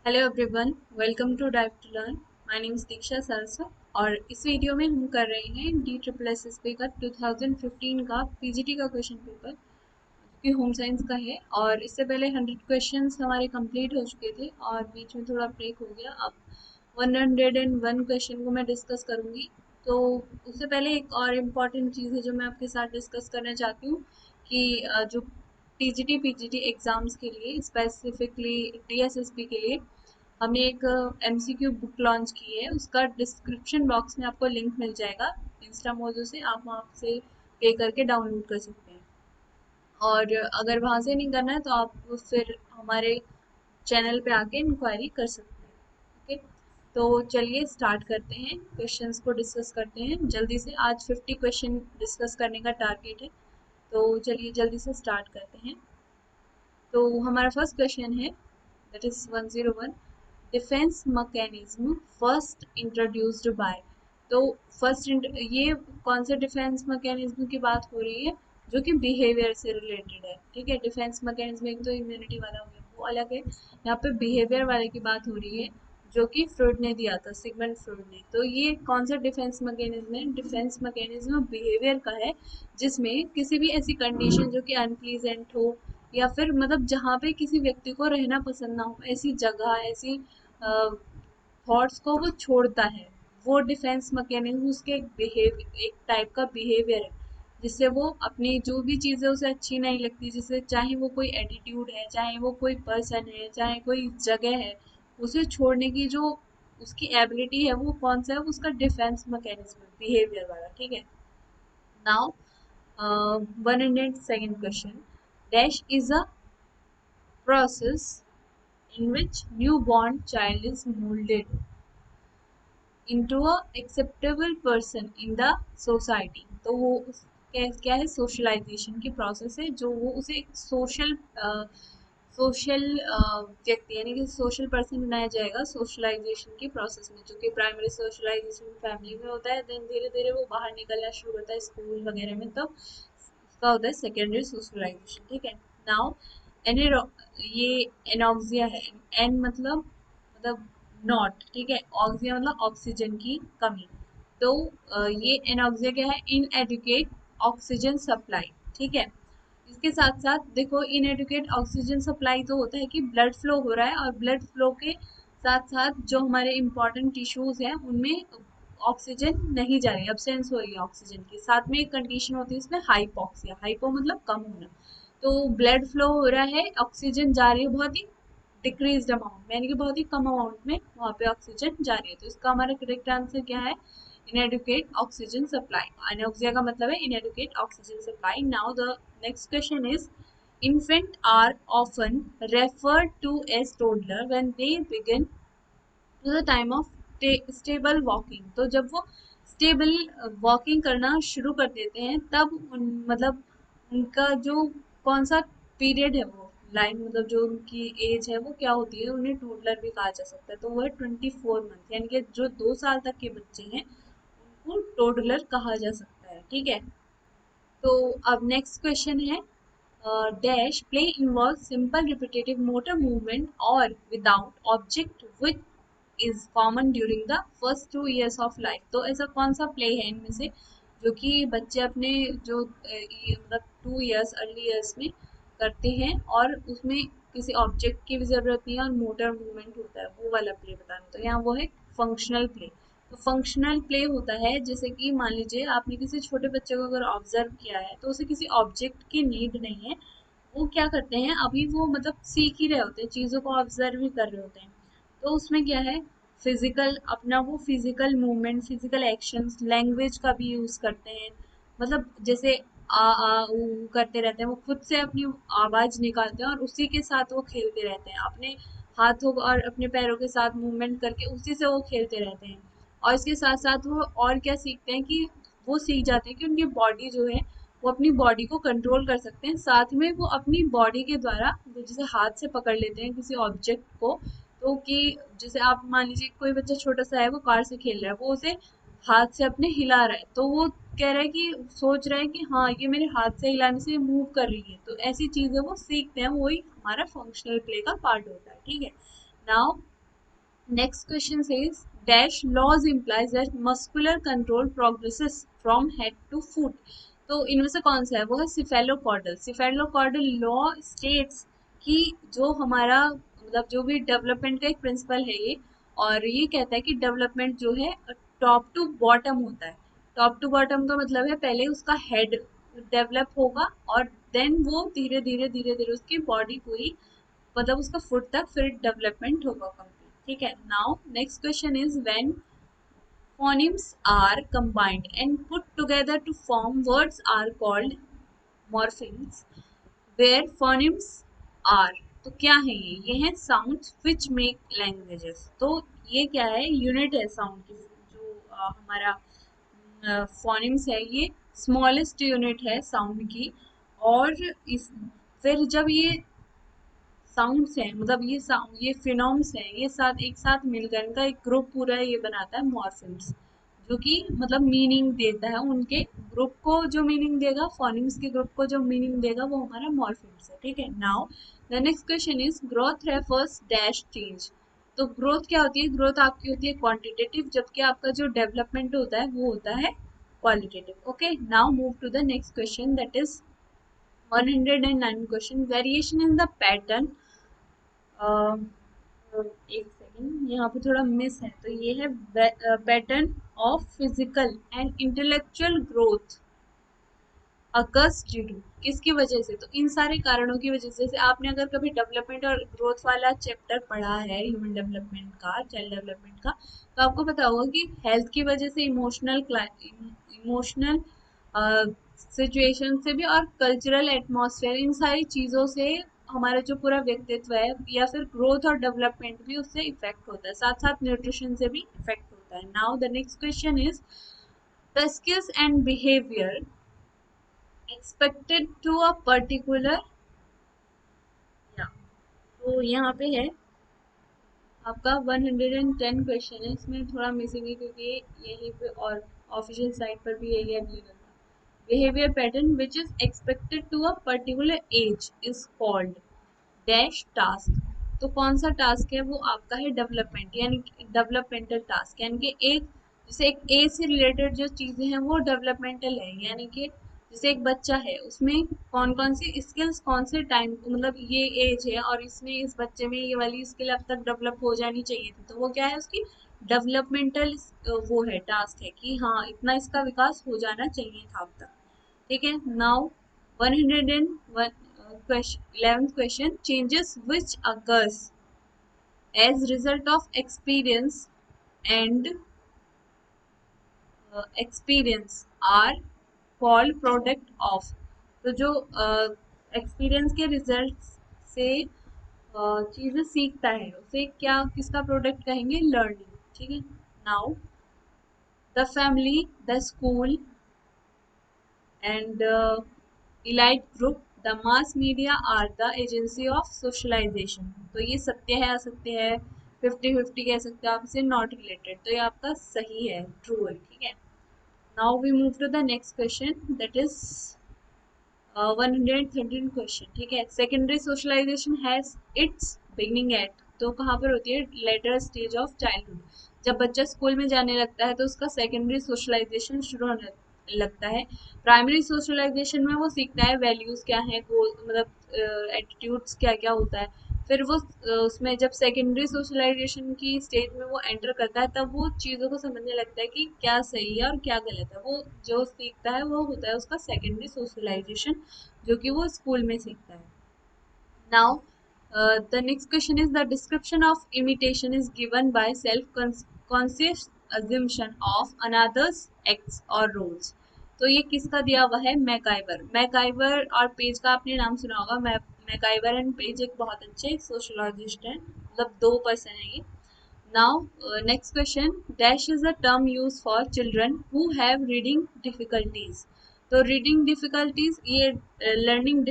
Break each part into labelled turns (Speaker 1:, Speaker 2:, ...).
Speaker 1: Hello everyone, welcome to dive to learn. My name is Diksha Sarsa और इस video में हम कर रहे हैं D triple S S P का 2015 का पीजीटी का क्वेश्चन पेपर जो कि होम साइंस का है। और इससे पहले 100 क्वेश्चंस हमारे कंप्लीट हो चुके थे और बीच में थोड़ा ब्रेक हो गया। अब 101 क्वेश्चन को मैं डिस्कस करूंगी। तो उससे पहले एक और इम्पॉर्टेंट चीज़ है जो मैं आपके साथ डिस्कस करना चाहती हूँ कि जो टीजीटी पीजीटी एग्ज़ाम्स के लिए स्पेसिफिकली टीएसएसपी के लिए हमने एक एमसीक्यू बुक लॉन्च की है। उसका डिस्क्रिप्शन बॉक्स में आपको लिंक मिल जाएगा। इंस्टा मोजो से आप वहाँ से पे करके डाउनलोड कर सकते हैं। और अगर वहाँ से नहीं करना है तो आप फिर हमारे चैनल पे आके इंक्वायरी कर सकते हैं। ओके, तो चलिए स्टार्ट करते हैं, क्वेश्चंस को डिस्कस करते हैं जल्दी से। आज 50 क्वेश्चन डिस्कस करने का टारगेट है, तो चलिए जल्दी से स्टार्ट करते हैं। तो हमारा फर्स्ट क्वेश्चन है, that is 101। Defence mechanism first introduced by. तो ये कौन से डिफेंस मैकेनिज्म की बात हो रही है? जो कि बिहेवियर से रिलेटेड है। ठीक है, डिफेंस मैकेनिज्म एक तो इम्यूनिटी वाला हो गया, वो अलग है। यहाँ पे बिहेवियर वाले की बात हो रही है जो कि फ्रॉइड ने दिया था, सिगमंड फ्रॉइड ने। तो ये कौन सा डिफेंस मैकेनिज्म है? डिफेंस मैकेनिज्म बिहेवियर का है, जिसमें किसी भी ऐसी कंडीशन जो कि अनप्लीजेंट हो या फिर मतलब जहाँ पे किसी व्यक्ति को रहना पसंद ना हो, ऐसी जगह, ऐसी थॉट्स को वो छोड़ता है। वो डिफेंस मैकेनिज्म उसके एक टाइप का बिहेवियर है, जिससे वो अपनी जो भी चीज़ें उसे अच्छी नहीं लगती, जिससे चाहे वो कोई एटीट्यूड है, चाहे वो कोई पर्सन है, चाहे कोई जगह है, उसे छोड़ने की जो उसकी एबिलिटी है, वो कौन सा है? वो उसका डिफेंस मैकेनिज्म बिहेवियर वाला। ठीक है। Now 102nd question. Dash is a process in which newborn child is molded into a acceptable person in the society। तो वो क्या है? सोशलाइजेशन की प्रोसेस है, जो वो उसे एक सोशल व्यक्ति यानी कि सोशल पर्सन बनाया जाएगा सोशलाइजेशन की प्रोसेस में। जो कि प्राइमरी सोशलाइजेशन फैमिली में होता है, देन धीरे धीरे वो बाहर निकलना शुरू होता है स्कूल वगैरह में, तब उसका होता है सेकेंडरी सोशलाइजेशन। ठीक है। नाउ एनी ये एनॉक्सिया है। एन मतलब नॉट। ठीक है। ऑक्सिया मतलब ऑक्सीजन की कमी। तो ये एनॉक्सिया क्या है? Inadequate oxygen supply. ठीक है। इसके साथ साथ देखो, इनएडुकेट ऑक्सीजन सप्लाई तो होता है कि ब्लड फ्लो हो रहा है और ब्लड फ्लो के साथ साथ जो हमारे इंपॉर्टेंट टिश्यूज हैं उनमें ऑक्सीजन नहीं जा रही, एब्सेंस हो रही है ऑक्सीजन की। साथ में एक कंडीशन होती है इसमें, हाइपोक्सिया। हाइपो मतलब कम होना। तो ब्लड फ्लो हो रहा है, ऑक्सीजन जा रही है बहुत ही डिक्रीज्ड अमाउंट में, यानी कि बहुत ही कम अमाउंट में वहाँ पे ऑक्सीजन जा रही है। तो इसका हमारा करेक्ट आंसर क्या है? inadequate oxygen supply। Anoxia का मतलब है inadequate oxygen supply। Now the next question is, infant are often referred to as toddler when they begin to the time of stable walking। तो जब वो स्टेबल वॉकिंग करना शुरू कर देते हैं, तब मतलब उनका जो कौन सा पीरियड है, वो लाइन मतलब जो उनकी एज है वो क्या होती है, उन्हें टोडलर भी कहा जा सकता है। तो वो है 24 मंथ, यानी कि जो 2 साल तक के बच्चे हैं उनको टोडलर कहा जा सकता है। ठीक है। तो अब नेक्स्ट क्वेश्चन है, dash play involve simple repetitive motor movement और without object which is common during the first 2 years of life. तो ऐसा कौन सा प्ले है इनमें से जो कि बच्चे अपने जो मतलब 2 years अर्ली ईयर्स में करते हैं और उसमें किसी ऑब्जेक्ट की भी जरूरत नहीं है और मोटर मूवमेंट होता है, वो वाला प्ले बताना। तो यहाँ वो है फंक्शनल प्ले। तो फंक्शनल प्ले होता है जैसे कि मान लीजिए आपने किसी छोटे बच्चे को अगर ऑब्जर्व किया है, तो उसे किसी ऑब्जेक्ट की नीड नहीं है। वो क्या करते हैं, अभी वो मतलब सीख ही रहे होते हैं, चीज़ों को ऑब्जर्व ही कर रहे होते हैं। तो उसमें क्या है, फिजिकल अपना वो physical movement, physical actions, language का भी यूज़ करते हैं। मतलब जैसे आ ऊ करते रहते हैं, वो खुद से अपनी आवाज़ निकालते हैं और उसी के साथ वो खेलते रहते हैं। अपने हाथों और अपने पैरों के साथ मूवमेंट करके उसी से वो खेलते रहते हैं। और इसके साथ साथ वो और क्या सीखते हैं कि वो सीख जाते हैं कि उनकी बॉडी जो है वो अपनी बॉडी को कंट्रोल कर सकते हैं। साथ में वो अपनी बॉडी के द्वारा, वो जैसे हाथ से पकड़ लेते हैं किसी ऑब्जेक्ट को, तो कि जैसे आप मान लीजिए कोई बच्चा छोटा सा है, वो कार से खेल रहा है, वो उसे हाथ से अपने हिला रहा है, तो वो कह रहा है कि सोच रहा है कि हाँ ये मेरे हाथ से हिलाने से मूव कर रही है। तो ऐसी चीजें वो सीखते हैं, वही हमारा फंक्शनल प्ले का पार्ट होता है। ठीक है। Now Next question says dash laws implies that muscular control progresses from head to foot. तो इनमें से कौन सा है? वो है सिफेलोकॉर्डल। सिफेलोकॉर्डल लॉ स्टेट्स कि जो हमारा मतलब जो भी डेवलपमेंट का एक प्रिंसिपल है ये, और ये कहता है कि डेवलपमेंट जो है टॉप टू बॉटम होता है। टॉप टू बॉटम का मतलब है पहले उसका हेड डेवलप होगा और देन वो धीरे धीरे धीरे धीरे उसकी बॉडी पूरी मतलब उसका फुट तक फिर डेवलपमेंट होगा कंप्लीट। ठीक है, now next question is when phonemes are combined and put together to form words are called morphemes where phonemes are। तो क्या है ये है साउंड्स which make languages। तो ये क्या है? यूनिट है साउंड की। जो हमारा फोनिम्स है ये स्मॉलेस्ट यूनिट है साउंड की। और इस फिर जब ये साउंड्स हैं मतलब ये फिनोम्स हैं, ये साथ एक साथ मिलकर इनका एक ग्रुप पूरा ये बनाता है मॉर्फिम्स, जो कि मतलब मीनिंग देता है उनके ग्रुप को। जो मीनिंग देगा फोनिम्स के ग्रुप को, जो मीनिंग देगा वो हमारा मॉर्फिम्स है। ठीक है, now the next question is growth refers dash change. तो ग्रोथ क्या होती है? ग्रोथ आपकी होती है क्वांटिटेटिव, जबकि आपका जो डेवलपमेंट होता है वो होता है qualitative. Okay, now move to the next question that is 109 question variation in the pattern. एक सेकेंड, यहाँ पे थोड़ा मिस है। तो ये है pattern of physical and intellectual growth occurs due to, किसकी वजह से? तो इन सारे कारणों की वजह से। जैसे आपने अगर कभी डेवलपमेंट और ग्रोथ वाला चैप्टर पढ़ा है ह्यूमन डेवलपमेंट का, चाइल्ड डेवलपमेंट का, तो आपको पता होगा कि हेल्थ की वजह से इमोशनल सिचुएशन से भी और कल्चरल एटमॉस्फेयर, इन सारी चीज़ों से हमारा जो पूरा व्यक्तित्व है या फिर ग्रोथ और डेवलपमेंट भी उससे इफेक्ट होता है, साथ साथ न्यूट्रिशन से भी इफेक्ट होता है। Now the next question is the skills and behavior expected to a particular। या तो यहाँ पे है आपका 110 क्वेश्चन है। इसमें थोड़ा मिसिंग है क्योंकि यहीं पे और ऑफिशियल साइट पर भी यही अवेलेबल था। Behaviour pattern which is expected to a particular age is called dash task. तो कौन सा टास्क है? वो आपका है डेवलपमेंट, यानी डेवलपमेंटल टास्क, यानी कि एक जैसे एक एज से रिलेटेड जो चीजें हैं वो डेवलपमेंटल है। यानी कि जैसे एक बच्चा है उसमें कौन कौन सी स्किल्स कौन से टाइम मतलब ये एज है और इसमें इस बच्चे में ये वाली स्किल अब तक डेवलप हो जानी चाहिए थी, तो वो क्या है? उसकी डेवलपमेंटल वो है, टास्क है कि हाँ इतना इसका विकास हो जाना चाहिए था अब तक। ठीक है, now 101 question 11th question changes which occurs as result of experience are called product of। तो जो एक्सपीरियंस के रिजल्ट से चीजें सीखता है उसे क्या किसका प्रोडक्ट कहेंगे? लर्निंग। ठीक है, now the family, the school and elite group, the mass media are the agency of socialization। तो ये सत्य है असत्य है? 50-50 कह सकते हो आप इसे, नॉट रिलेटेड। तो ये आपका सही है, ट्रू है। ठीक है, now we move to the next question that is 113 question. ठीक है, secondary socialization has its beginning at. तो कहाँ पर होती है? Later stage of childhood. जब बच्चा स्कूल में जाने लगता है तो उसका सेकेंडरी सोशलाइजेशन शुरू होने लगता है। प्राइमरी सोशलाइजेशन में वो सीखता है वैल्यूज क्या है, गोल मतलब एटीट्यूड्स क्या क्या होता है। फिर वो उसमें जब सेकेंडरी सोशलाइजेशन की स्टेज में वो एंटर करता है तब वो चीज़ों को समझने लगता है कि क्या सही है और क्या गलत है। वो जो सीखता है वो होता है उसका सेकेंडरी सोशलाइजेशन, जो कि वो स्कूल में सीखता है। Now, the next question is the description of imitation is given by self-conscious assumption of another's acts or roles। तो ये किसका दिया हुआ है? मैकाइवर। मैकाइवर और पेज का आपने नाम सुना होगा। मैकाइवर एंड पेज एक बहुत अच्छे सोशोलॉजिस्ट हैं, मतलब दो पर्सन है ये। Now, next question. Dash is a term used for children who have reading difficulties। तो रीडिंग डिफिकल्टीज ये लर्निंग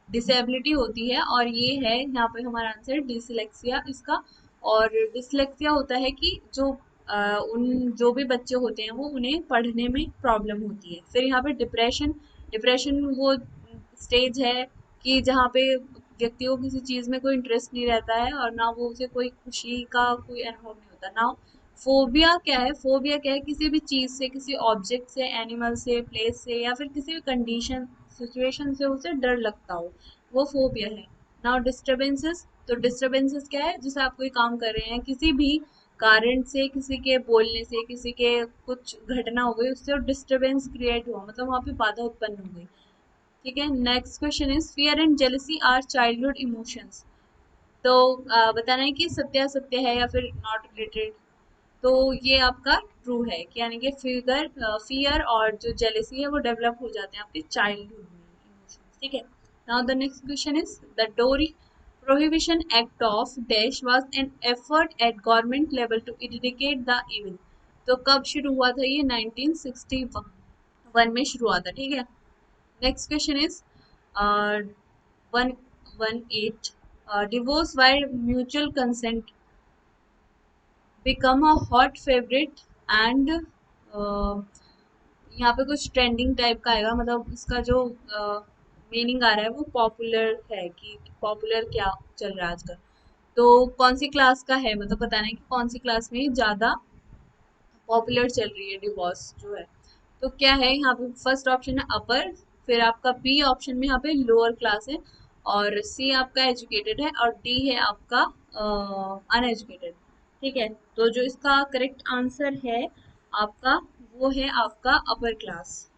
Speaker 1: डिसेबिलिटी होती है, और ये है यहाँ पे हमारा आंसर डिसलेक्सिया इसका। और डिसलेक्सिया होता है कि जो उन जो भी बच्चे होते हैं वो उन्हें पढ़ने में प्रॉब्लम होती है। फिर यहाँ पे डिप्रेशन। डिप्रेशन वो स्टेज है कि जहाँ पे व्यक्ति को किसी चीज में कोई इंटरेस्ट नहीं रहता है और ना वो उसे कोई खुशी का कोई अनुभव नहीं होता ना। फोबिया क्या है? फोबिया क्या है? किसी भी चीज से, किसी ऑब्जेक्ट से, एनिमल से, प्लेस से या फिर किसी भी कंडीशन सिचुएशन से उसे डर लगता हो, वो फोबिया है। नाउ डिस्टरबेंसेस, तो डिस्टरबेंसेस क्या है? जैसे आप कोई काम कर रहे हैं, किसी भी कारण से, किसी के बोलने से, किसी के कुछ घटना हो गई, उससे डिस्टरबेंस क्रिएट हुआ, मतलब वहां पे बाधा उत्पन्न हो गई। ठीक है, next question is fear and jealousy our childhood emotions. तो बताना है कि सत्य असत्य है या फिर नॉट रिलेटेड। तो ये आपका ट्रू है कि यानी कि फिगर फियर और जो जेलेसी है वो डेवलप हो जाते हैं आपके चाइल्डहुड में इमोशंस। ठीक है, now the next question is the dowry prohibition act of dash was an effort at government level to eradicate the evil. तो कब शुरू हुआ था ये? 1961 में शुरू हुआ था। ठीक है, next question is one 18 divorce while mutual consent become a hot favourite and यहाँ पे कुछ ट्रेंडिंग टाइप का आएगा, मतलब इसका जो मीनिंग आ रहा है वो पॉपुलर है कि पॉपुलर क्या चल रहा है आजकल। तो कौन सी क्लास का है, मतलब बताना है कि कौन सी क्लास में ज्यादा पॉपुलर चल रही है डिवोर्स जो है। तो क्या है यहाँ पे? फर्स्ट ऑप्शन है अपर, फिर आपका बी ऑप्शन में यहाँ पे लोअर क्लास है, और सी आपका एजुकेटेड है, और डी है आपका अनएजुकेटेड। ठीक है, तो जो इसका करेक्ट आंसर है आपका, वो है आपका अपर क्लास।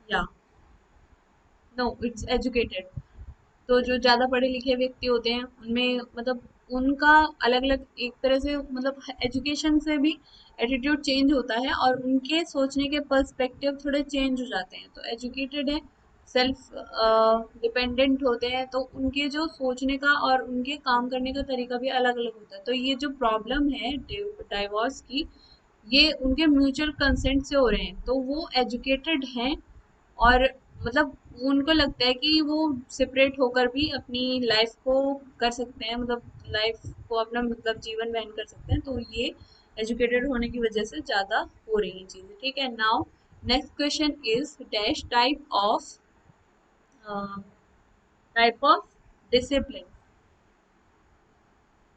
Speaker 1: या नो, इट्स एजुकेटेड। तो जो ज़्यादा पढ़े लिखे व्यक्ति होते हैं उनमें मतलब उनका अलग अलग एक तरह से मतलब एजुकेशन से भी एटीट्यूड चेंज होता है और उनके सोचने के पर्सपेक्टिव थोड़े चेंज हो जाते हैं। तो एजुकेटेड है, सेल्फ डिपेंडेंट होते हैं, तो उनके जो सोचने का और उनके काम करने का तरीका भी अलग अलग होता है। तो ये जो प्रॉब्लम है डाइवोर्स की, ये उनके म्यूचुअल कंसेंट से हो रहे हैं, तो वो एजुकेटेड हैं और मतलब उनको लगता है कि वो सेपरेट होकर भी अपनी लाइफ को कर सकते हैं, मतलब लाइफ को अपना मतलब जीवन वहन कर सकते हैं। तो ये एजुकेटेड होने की वजह से ज़्यादा हो रही हैं चीज़ें। ठीक है, now next question is dash type of discipline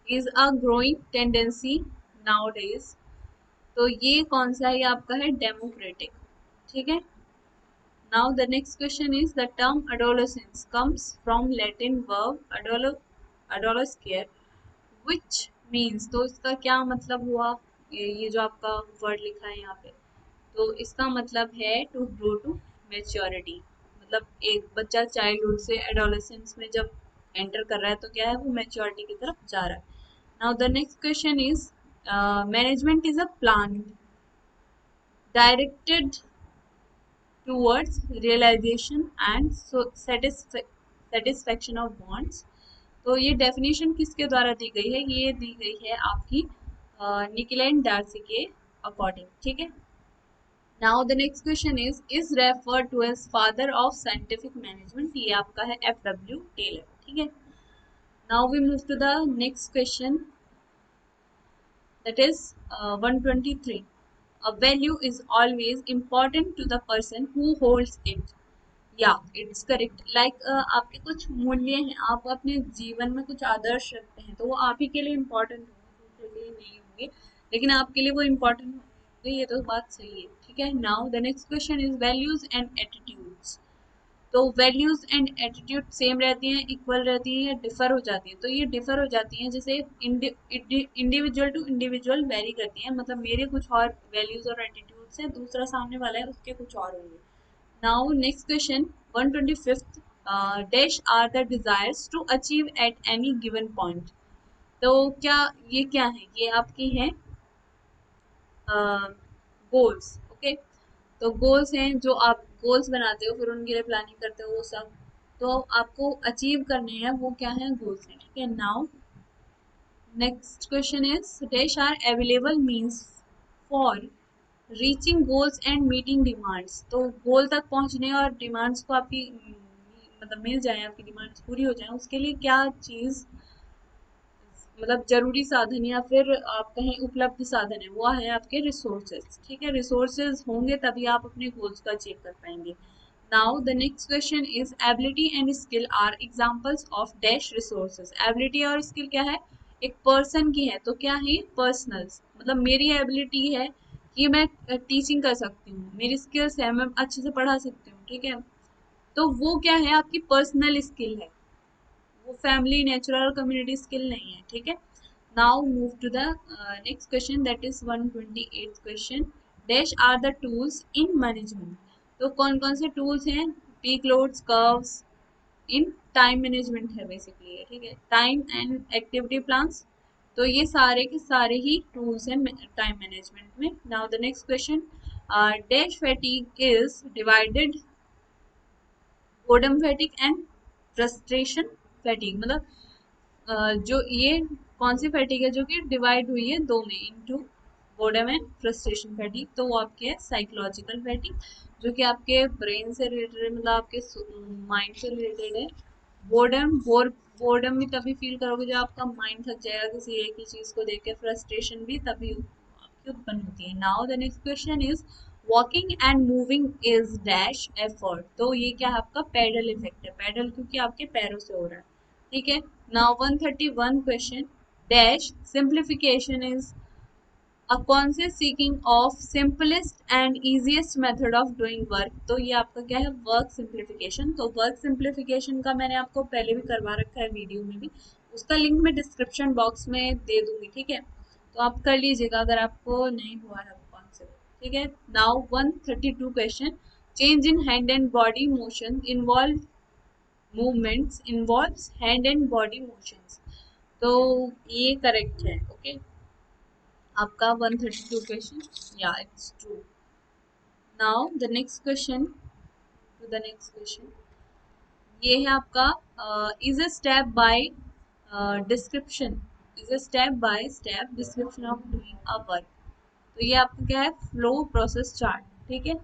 Speaker 1: is a growing tendency now days. तो ये कौन सा है? आपका है डेमोक्रेटिक। ठीक है, now the next question is the term adolescence comes from Latin verb adolescere which means। तो इसका क्या मतलब हुआ? ये जो आपका वर्ड लिखा है यहाँ पे, तो इसका मतलब है टू ग्रो टू मेच्योरिटी। मतलब एक बच्चा चाइल्डहुड से एडोलेसेंस में जब एंटर कर रहा है तो क्या है? वो मेच्योरिटी की तरफ जा रहा है। Now the next question is management is a plan directed towards realization and so satisfaction of wants। तो ये डेफिनेशन किसके द्वारा दी गई है? ये दी गई है आपकी निकलैंड डार्सी के अकॉर्डिंग। ठीक है, now the next question is referred to as father of scientific management. ये आपका है FW टेलर। ठीक है, now we move to the next question that is 123। A value is always important to the person who holds it। या it's correct like आपके कुछ मूल्य हैं, आप अपने जीवन में कुछ आदर्श रखते हैं, तो वो आप ही के लिए इम्पोर्टेंट होंगे, दूसरे के लिए नहीं होंगे, लेकिन आपके लिए वो इम्पोर्टेंट होंगे। ये तो बात सही है। ठीक है, now the next question is values and attitudes. तो वैल्यूज एंड एटीट्यूड सेम रहती हैं, इक्वल रहती है, डिफर हो जाती है? तो ये डिफर हो जाती हैं, जैसे इंडिविजुअल टू इंडिविजुअल वेरी करती हैं, मतलब मेरे कुछ और वैल्यूज और एटीट्यूड्स हैं, दूसरा सामने वाला है उसके कुछ और होंगे। Now next question 125th dash are the desires to achieve at any given point. तो क्या ये क्या है? ये आपकी है गोल्स। ओके, तो गोल्स हैं, जो आप गोल्स बनाते हो फिर उनके लिए प्लानिंग करते हो वो सब, तो आपको अचीव करने हैं, वो क्या है? गोल्स हैं। ठीक है, now next question is dash are available means for reaching goals and meeting demands. तो गोल तक पहुंचने और डिमांड्स को आपकी मतलब मिल जाए, आपकी डिमांड्स पूरी हो जाए, उसके लिए क्या चीज मतलब जरूरी साधन या फिर आप कहें उपलब्ध साधन है, वो है आपके रिसोर्सेज। ठीक है, रिसोर्सेज होंगे तभी आप अपने गोल्स को अचीव कर पाएंगे। Now the next question is ability and skill are examples of dash resources. Ability और स्किल क्या है, एक पर्सन की है, तो क्या है पर्सनल, मतलब मेरी एबिलिटी है कि मैं टीचिंग कर सकती हूँ, मेरी स्किल्स है मैं अच्छे से पढ़ा सकती हूँ, ठीक है, तो वो क्या है आपकी पर्सनल स्किल है, वो फैमिली नेचुरल और कम्युनिटी स्किल नहीं है, ठीक है। Now move to the next question that is 128th question. Dash are the tools in management. तो कौन कौन से टूल्स हैं, peak loads, curves, in time management है बेसिकली ये, ठीक है, टाइम एंड एक्टिविटी प्लान्स, तो ये सारे के सारे ही टूल्स हैं टाइम मैनेजमेंट में। Now the next question, dash fatigue is divided, boredom fatigue and frustration fatigue, मतलब जो ये कौन सी फैटिग है जो कि डिवाइड हुई है दो में, into boredom and frustration fatigue, तो वो आपके है साइकोलॉजिकल फैटिग जो कि आपके ब्रेन से रिलेटेड है, मतलब आपके माइंड से रिलेटेड है। बोर्डम बोर्डम भी तभी फील करोगे जब आपका माइंड थक जाएगा किसी एक ही चीज को देख के, फ्रस्ट्रेशन भी तभी आपकी उत्पन्न होती है। Now the next question is walking and moving is dash effort. तो ये क्या है आपका पेडल इफेक्ट है, पेडल क्योंकि आपके पैरों से हो रहा है, ठीक है। Now 131 question, dash simplification is a conscious seeking of simplest and easiest method of doing work. तो ये आपका क्या है वर्क सिंप्लीफिकेशन। तो वर्क सिंप्लीफिकेशन का मैंने आपको पहले भी करवा रखा है वीडियो में भी, उसका लिंक मैं डिस्क्रिप्शन बॉक्स में दे दूंगी, ठीक है, तो आप कर लीजिएगा अगर आपको नहीं हुआ है वो कॉन्सेप्ट, ठीक है। Now 132 question, change in hand and body motion involve movements involves hand and body motions। तो ये करेक्ट है, ओके, आपका 132 क्वेश्चन, या it's true. Now the next question, to the next question, ये है आपका is a step by description, is a step by step description of doing a work. तो ये आपका क्या है फ्लो प्रोसेस चार्ट, ठीक है,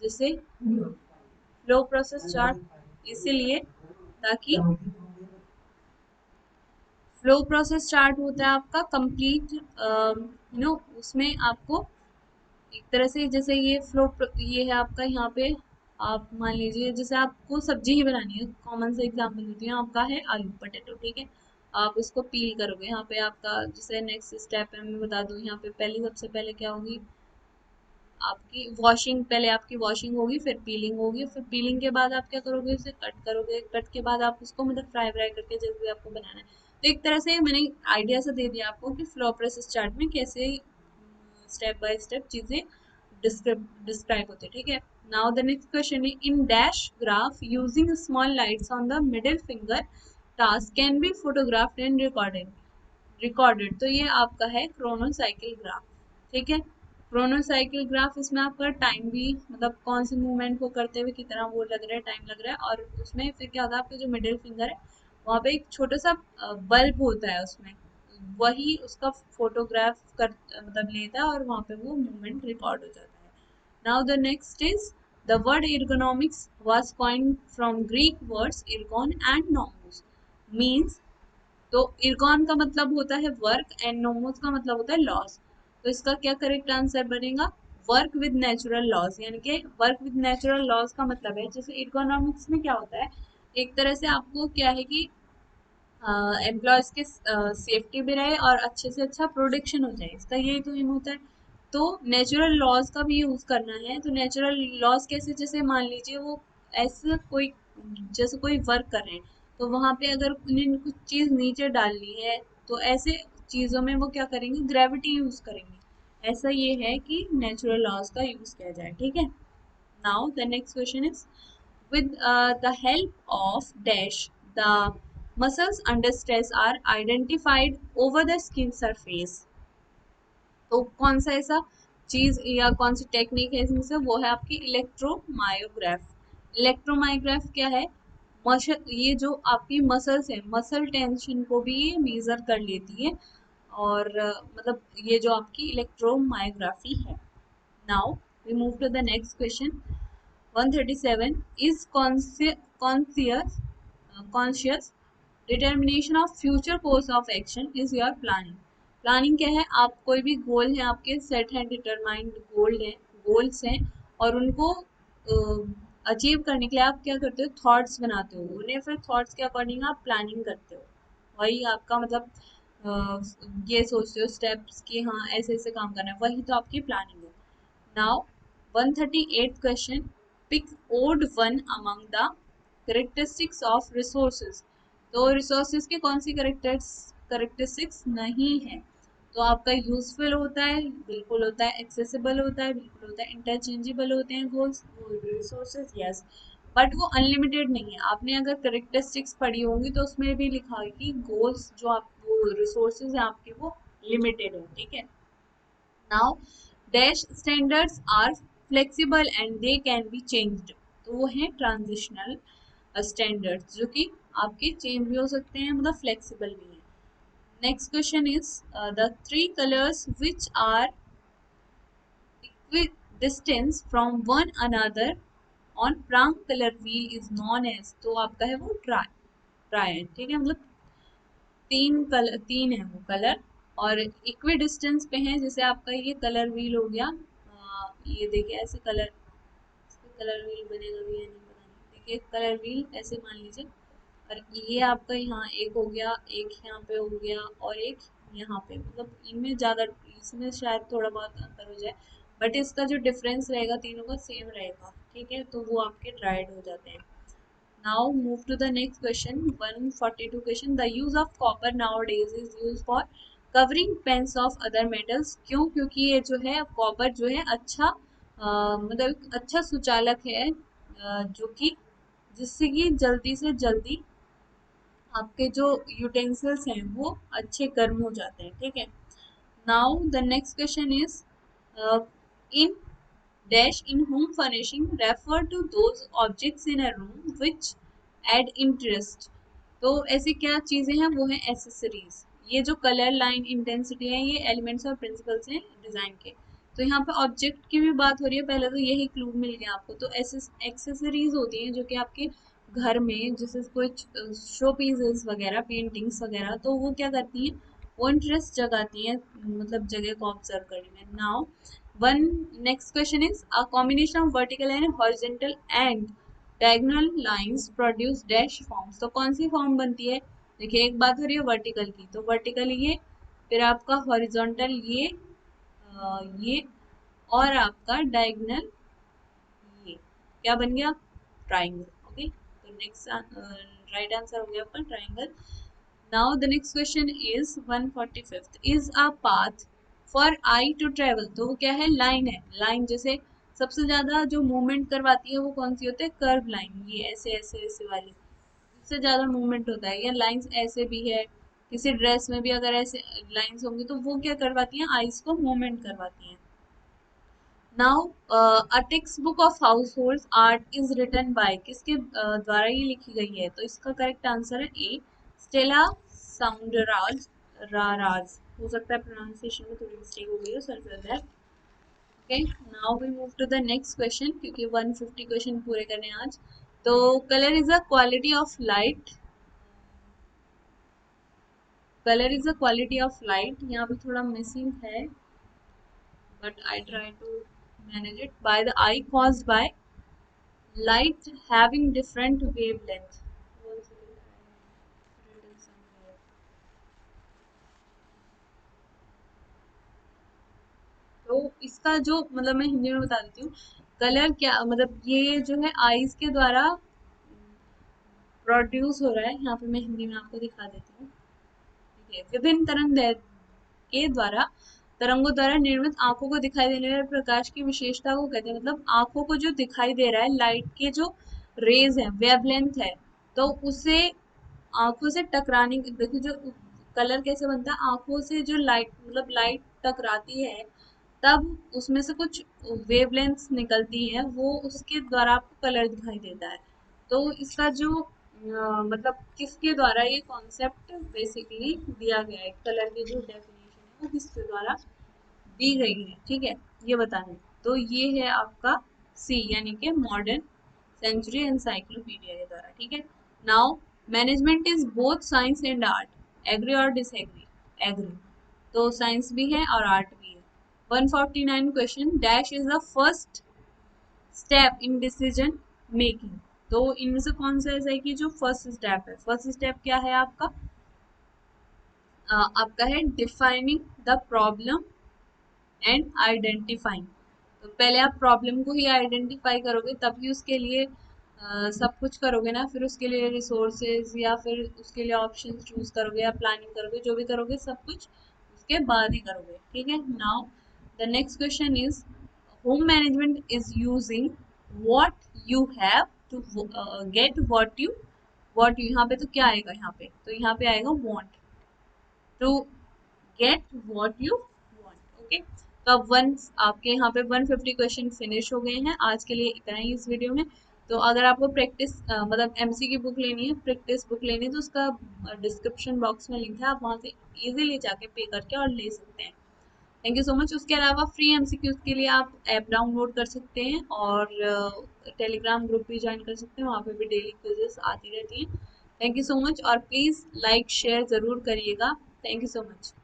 Speaker 1: जैसे फ्लो प्रोसेस चार्ट इसीलिए ताकि फ्लो प्रोसेस चार्ट होता है आपका कंप्लीट, उसमें आपको एक तरह से जैसे ये फ्लो, ये है आपका यहाँ पे, आप मान लीजिए जैसे आपको सब्जी ही बनानी है, कॉमन से एग्जांपल देती हूँ, आपका है आलू पटेटो, ठीक है, आप उसको पील करोगे, यहाँ पे आपका जैसे नेक्स्ट स्टेप है मैं बता दूँ, यहाँ पे पहले सबसे पहले क्या होगी आपकी वॉशिंग, पहले आपकी वॉशिंग होगी, फिर पीलिंग होगी, फिर पीलिंग के बाद आप क्या करोगे उसे कट करोगे, कट के बाद आप उसको मतलब फ्राई व्राई करके जैसे भी आपको बनाना है। तो एक तरह से मैंने आइडिया सा दे दिया आपको कि फ्लो प्रोसेस चार्ट में कैसे स्टेप बाय स्टेप चीजें डिस्क्राइब होती है, ठीक है। नाउ द नेक्स्ट क्वेश्चन है in dash graph using small lights on the middle finger task can be photographed and recorded. तो ये आपका है क्रोनोसाइकिल ग्राफ, ठीक है। क्रोनोसाइकिल ग्राफ, इसमें आपका टाइम भी, मतलब कौन से मूवमेंट को करते हुए कितना वो लग रहा है, टाइम लग रहा है, और उसमें फिर क्या होगा आपका जो मिडिल फिंगर है वहाँ पे एक छोटा सा बल्ब होता है उसमें, वही उसका फोटोग्राफ कर मतलब लेता है और वहाँ पे वो मूवमेंट रिकॉर्ड हो जाता है। Now the next is the word ergonomics was coined from Greek words ergon and nomos, means, तो इर्कॉन का मतलब होता है वर्क एंड नोमोस का मतलब होता है लॉस। तो इसका क्या करेक्ट आंसर बनेगा वर्क विद नेचुरल लॉस, यानी कि वर्क विद नेचुरल लॉस का मतलब है जैसे इकोनॉमिक्स में क्या होता है, एक तरह से आपको क्या है कि एम्प्लॉयज के सेफ्टी भी रहे और अच्छे से अच्छा प्रोडक्शन हो जाए, इसका यही तो एम होता है। तो नेचुरल लॉज का भी यूज करना है, तो नेचुरल लॉज कैसे, जैसे मान लीजिए वो ऐसे कोई, जैसे कोई वर्क कर रहे हैं तो वहां पे अगर उन्हें कुछ चीज नीचे डालनी है तो ऐसे चीजों में वो क्या करेंगे ग्रेविटी यूज करेंगे, ऐसा ये है कि नेचुरल लॉज का यूज किया जाए, ठीक है। Now the next question is with the help of dash the muscles under stress are identified over the skin surface। तो कौन सा ऐसा चीज या कौन सी टेक्निक है इसमें से, वो है आपकी इलेक्ट्रोमायोग्राफ। इलेक्ट्रोमायोग्राफ क्या है, मसल, ये जो आपकी मसल्स है मसल टेंशन को भी ये मेजर कर लेती है, और मतलब ये जो आपकी इलेक्ट्रोमायोग्राफी है। Now we move to the next question 137 is conscious determination of future course of action is your planning। Planning क्या है, आप कोई भी गोल है आपके सेट हैं, डिटरमाइंड गोल है, गोल्स हैं और उनको अचीव करने के लिए आप क्या करते हो, थॉट्स बनाते हो, उन्हें फिर थॉट्स के अकॉर्डिंग आप प्लानिंग करते हो। वही आपका मतलब ये सोचते हो स्टेप्स कि हाँ ऐसे ऐसे काम करना है, वही तो आपकी प्लानिंग है। Now 138 question, pick odd one among the characteristics of resources. तो रिसोर्सेज के कौन सी करेक्टरिस्टिक्स नहीं है? तो आपका यूजफुल होता है, बिल्कुल होता है, एक्सेसिबल होता है, बिल्कुल होता है, इंटरचेंजेबल होते हैं गोल्स रिसोर्सेज, यस, बट वो अनलिमिटेड नहीं है। आपने अगर करेक्टरिस्टिक्स पढ़ी होंगी तो उसमें भी लिखा है कि गोल्स जो आप वो रिसोर्सेज हैं आपके वो लिमिटेड है, ठीक है। Now dash standards are flexible and they can be changed. तो वो है ट्रांजिशनल स्टैंडर्ड्स जो कि आपके चेंज भी हो सकते हैं, मतलब फ्लेक्सिबल भी है। Next question is the three colours which are distance from one another on prang color wheel is known as। तो आपका है वो ट्रायड, ठीक है, मतलब तीन है वो कलर और इक्वी डिस्टेंस पे है। जैसे आपका ये कलर व्हील हो गया, ये देखिए ऐसे कलर व्हील बनेगा भी या नहीं पता नहीं, देखिए कलर व्हील ऐसे मान लीजिए, और ये आपका यहाँ एक हो गया, एक यहाँ पे हो गया और एक यहाँ पे, मतलब इनमें ज्यादा, इसमें शायद थोड़ा बहुत अंतर हो जाए, बट इसका जो डिफरेंस रहेगा तीनों का सेम रहेगा, ठीक है, तो वो आपके ट्राइड हो जाते हैं। Now move to the next question, 142 question. The use of copper nowadays is used for covering pens of other metals। क्यों? क्योंकि ये जो है कॉपर जो है अच्छा मतलब अच्छा सुचालक है, जो कि जिससे कि जल्दी से जल्दी आपके जो यूटेंसिल्स हैं वो अच्छे गर्म हो जाते हैं, ठीक है। Now the next question is in dash in home furnishing refer to those objects in a room which add interest। तो ऐसी क्या चीजें हैं, वो है एसेसरीज। ये जो कलर लाइन इंटेंसिटी है ये एलिमेंट्स और प्रिंसिपल्स हैं डिजाइन के। तो यहाँ पे ऑब्जेक्ट की भी बात हो रही है, पहले तो यही क्लू मिल गया आपको। तो एक्सेसरीज होती हैं जो कि आपके घर में जैसे कुछ शो पीसेस वगैरह, पेंटिंग्स वगैरह, तो वो क्या करती हैं, वो इंटरेस्ट जगाती हैं, मतलब जगह को ऑब्जर्व करने में। Now one next question is a combination of vertical and horizontal and diagonal lines produce dash forms. तो कौन सी फॉर्म बनती है? देखिए एक बात हो रही है वर्टिकल की, तो वर्टिकल ये, फिर आपका हॉरिजॉन्टल ये और आपका डायगोनल ये, क्या बन गया, ट्राइंगल। ओके, तो नेक्स्ट राइट आंसर हो गया आपका triangle. Now the next question is 145th is a path for eye to travel. तो वो क्या है, लाइन है। लाइन जैसे सबसे ज्यादा जो मूवमेंट करवाती है वो कौन सी होती है, कर्व लाइन, ये ऐसे ऐसे ऐसे वाली सबसे ज्यादा मूवमेंट होता है। या लाइंस ऐसे भी है, किसी ड्रेस में भी अगर ऐसे लाइंस होंगी तो वो क्या करवाती हैं, आइज को मूवमेंट करवाती हैं। Now a textbook of household art is written by, किसके द्वारा ये लिखी गई है? तो इसका करेक्ट आंसर है ए, स्टेला साउंडराज राराज। हो सकता है प्रोनाउंसिएशन में थोड़ी मिस्टेक हो गई हो, sorry for that. Okay, now we move to the next question, क्योंकि 150 क्वेश्चन पूरे करने हैं आज। तो colour is a quality of light, colour is a quality of light, यहाँ पे थोड़ा मिसिंग है, but I try to manage it, by the eye caused by light having different wavelength। तो इसका जो मतलब मैं हिंदी में बता देती हूँ, कलर क्या मतलब, ये जो है आईज के द्वारा प्रोड्यूस हो रहा है। यहाँ पे मैं हिंदी में आपको दिखा देती हूँ, ठीक है। विभिन्न तरंग के द्वारा, तरंगों द्वारा निर्मित आंखों को दिखाई देने वाले प्रकाश की विशेषता को कहते हैं, मतलब आंखों को जो दिखाई दे रहा है लाइट के जो रेज है, वेवलेंथ है, तो उसे आंखों से टकराने की, देखिए जो कलर कैसे बनता है, आंखों से जो लाइट मतलब लाइट टकराती है तब उसमें से कुछ वेवलेंथ्स निकलती है, वो उसके द्वारा आपको कलर दिखाई देता है। तो इसका जो मतलब किसके द्वारा ये कॉन्सेप्ट बेसिकली दिया गया है, कलर की जो डेफिनेशन है वो किसके द्वारा दी गई है, ठीक है, ये बताना है। तो ये है आपका सी, यानी कि मॉडर्न सेंचुरी एनसाइक्लोपीडिया के द्वारा, ठीक है। Now management is both science and art, agree और डिसएग्री? एग्री, तो साइंस भी है और आर्ट भी है। 149 question, dash is the first step in decision making. तो इनमें से कौन सा ऐसा है कि जो फर्स्ट स्टेप है? फर्स्ट स्टेप क्या है आपका? आपका है defining the problem and identifying. तो पहले आप प्रॉब्लम को ही आइडेंटिफाई करोगे, तभी उसके लिए सब कुछ करोगे ना, फिर उसके लिए रिसोर्सेज या फिर उसके लिए ऑप्शन चूज करोगे या प्लानिंग करोगे, जो भी करोगे सब कुछ उसके बाद ही करोगे। ठीक है। Now the next question is, home management is using what you have to get what you, यहाँ पे तो क्या आएगा? यहाँ पे तो यहाँ पे आएगा want to get what you want. Okay. तो अब वंस आपके यहाँ पे 150 क्वेश्चन फिनिश हो गए हैं। आज के लिए इतना ही इस वीडियो में। तो अगर आपको प्रैक्टिस मतलब एमसी की बुक लेनी है, प्रैक्टिस बुक लेनी है, तो उसका डिस्क्रिप्शन बॉक्स में लिंक है, आप वहाँ से इजीली जाके पे करके और ले सकते हैं। Thank you so much. उसके अलावा फ्री एमसीक्यूज के लिए आप ऐप डाउनलोड कर सकते हैं और टेलीग्राम ग्रुप भी ज्वाइन कर सकते हैं, वहाँ पे भी डेली क्विजेस आती रहती हैं। थैंक यू सो मच और प्लीज़ लाइक शेयर ज़रूर करिएगा। Thank you so much.